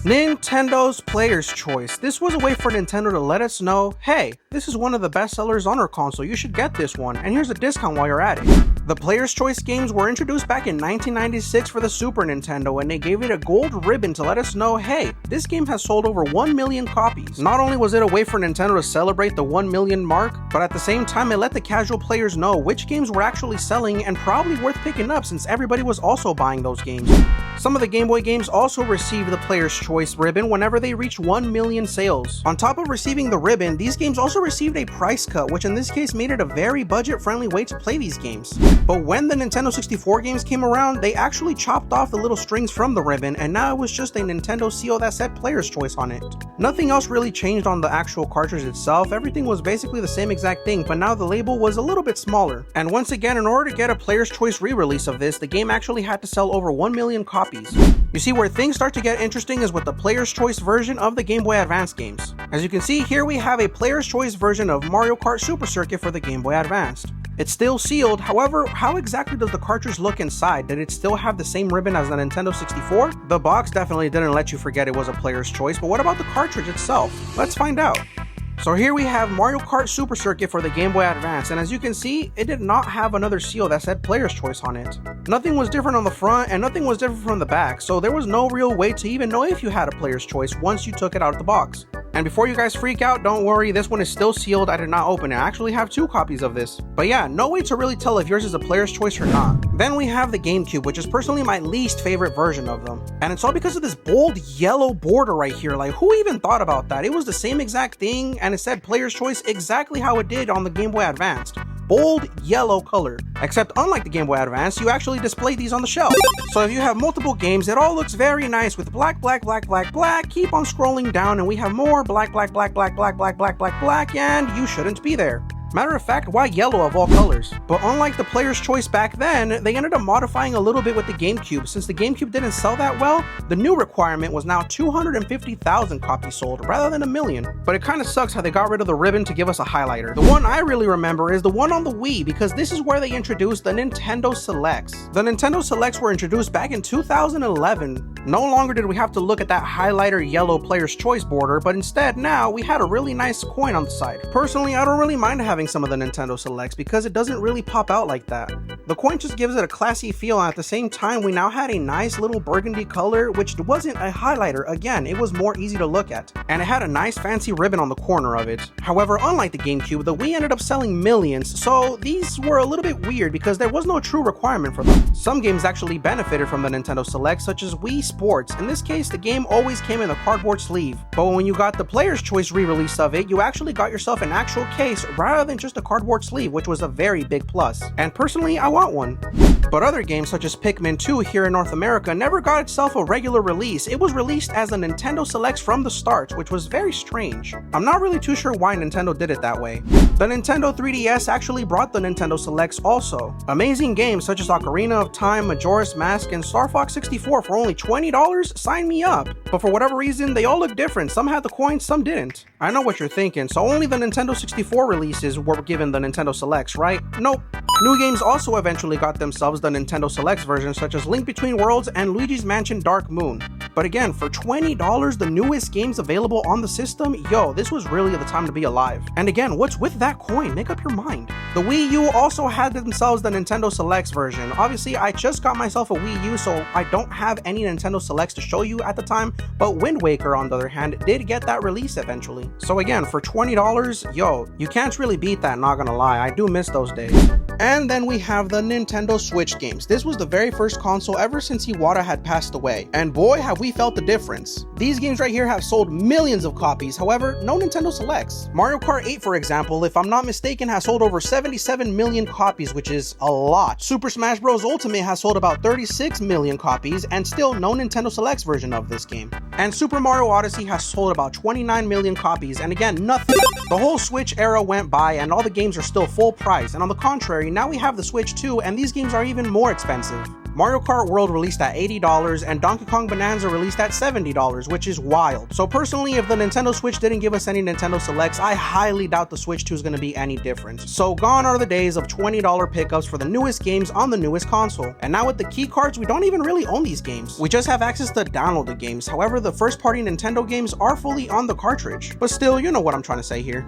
Nintendo's Player's Choice. This was a way for Nintendo to let us know, hey, this is one of the best sellers on our console, you should get this one, and here's a discount while you're at it. The Player's Choice games were introduced back in 1996 for the Super Nintendo, and they gave it a gold ribbon to let us know, hey, this game has sold over 1 million copies. Not only was it a way for Nintendo to celebrate the 1 million mark, but at the same time it let the casual players know which games were actually selling and probably worth picking up since everybody was also buying those games. Some of the Game Boy games also received the Player's Choice ribbon whenever they reached 1 million sales. On top of receiving the ribbon, these games also received a price cut, which in this case made it a very budget-friendly way to play these games. But when the Nintendo 64 games came around, they actually chopped off the little strings from the ribbon, and now it was just a Nintendo seal that said Player's Choice on it. Nothing else really changed on the actual cartridge itself, everything was basically the same exact thing, but now the label was a little bit smaller. And once again, in order to get a Player's Choice re-release of this, the game actually had to sell over 1 million copies. You see, where things start to get interesting is with the Player's Choice version of the Game Boy Advance games. As you can see here, we have a Player's Choice version of Mario Kart Super Circuit for the Game Boy Advance. It's still sealed, however, how exactly does the cartridge look inside? Did it still have the same ribbon as the Nintendo 64? The box definitely didn't let you forget it was a Player's Choice, but what about the cartridge itself? Let's find out. So here we have Mario Kart Super Circuit for the Game Boy Advance, and as you can see, it did not have another seal that said Player's Choice on it. Nothing was different on the front, and nothing was different from the back, so there was no real way to even know if you had a Player's Choice once you took it out of the box. And before you guys freak out, don't worry, this one is still sealed, I did not open it. I actually have 2 copies of this. But yeah, no way to really tell if yours is a Player's Choice or not. Then we have the GameCube, which is personally my least favorite version of them. And it's all because of this bold yellow border right here, like who even thought about that? It was the same exact thing, and it said Player's Choice exactly how it did on the Game Boy Advance. Bold yellow color. Except unlike the Game Boy Advance, you actually display these on the shelf. So if you have multiple games, it all looks very nice with black, black, black, black, black. Keep on scrolling down and we have more black, black, black, black, black, black, black, black, black, and you shouldn't be there. Matter of fact, why yellow of all colors? But unlike the Player's Choice back then, they ended up modifying a little bit with the GameCube. Since the GameCube didn't sell that well, the new requirement was now 250,000 copies sold rather than 1 million. But it kind of sucks how they got rid of the ribbon to give us a highlighter. The one I really remember is the one on the Wii, because this is where they introduced the Nintendo Selects. The Nintendo Selects were introduced back in 2011. No longer did we have to look at that highlighter yellow Player's Choice border, but instead now we had a really nice coin on the side. Personally, I don't really mind having some of the Nintendo Selects because it doesn't really pop out like that. The coin just gives it a classy feel, and at the same time we now had a nice little burgundy color, which wasn't a highlighter. Again, it was more easy to look at, and it had a nice fancy ribbon on the corner of it. However, unlike the GameCube, the Wii ended up selling millions, so these were a little bit weird because there was no true requirement for them. Some games actually benefited from the Nintendo Select, such as Wii Sports. In this case, the game always came in a cardboard sleeve, but when you got the Player's Choice re-release of it, you actually got yourself an actual case rather than just a cardboard sleeve, which was a very big plus. And personally, I want one. But other games such as Pikmin 2 here in North America never got itself a regular release. It was released as a Nintendo Selects from the start, which was very strange. I'm not really too sure why Nintendo did it that way. The Nintendo 3DS actually brought the Nintendo Selects also. Amazing games such as Ocarina of Time, Majora's Mask, and Star Fox 64 for only $20? Sign me up. But for whatever reason, they all look different. Some had the coins, some didn't. I know what you're thinking, so only the Nintendo 64 releases were given the Nintendo Selects, right? Nope. New games also eventually got themselves the Nintendo Selects version, such as Link Between Worlds and Luigi's Mansion Dark Moon. But again, for $20, the newest games available on the system, yo, this was really the time to be alive. And again, what's with that coin? Make up your mind. The Wii U also had themselves the Nintendo Selects version. Obviously, I just got myself a Wii U, so I don't have any Nintendo Selects to show you at the time, but Wind Waker, on the other hand, did get that release eventually. So again, for $20, yo, you can't really beat that, not gonna lie. I do miss those days. And then we have the Nintendo Switch games. This was the very first console ever since Iwata had passed away, and boy have we felt the difference. These games right here have sold millions of copies, however, no Nintendo Selects. Mario Kart 8, for example, if I'm not mistaken, has sold over 77 million copies, which is a lot. Super Smash Bros. Ultimate has sold about 36 million copies, and still no Nintendo Selects version of this game. And Super Mario Odyssey has sold about 29 million copies, and again, nothing. The whole Switch era went by, and all the games are still full price, and on the contrary, now we have the Switch 2, and these games are even more expensive. Mario Kart World released at $80 and Donkey Kong Bonanza released at $70, which is wild. So personally, if the Nintendo Switch didn't give us any Nintendo Selects, I highly doubt the Switch 2 is going to be any different. So gone are the days of $20 pickups for the newest games on the newest console. And now with the key cards, we don't even really own these games. We just have access to download the games. However, the first party Nintendo games are fully on the cartridge. But still, you know what I'm trying to say here.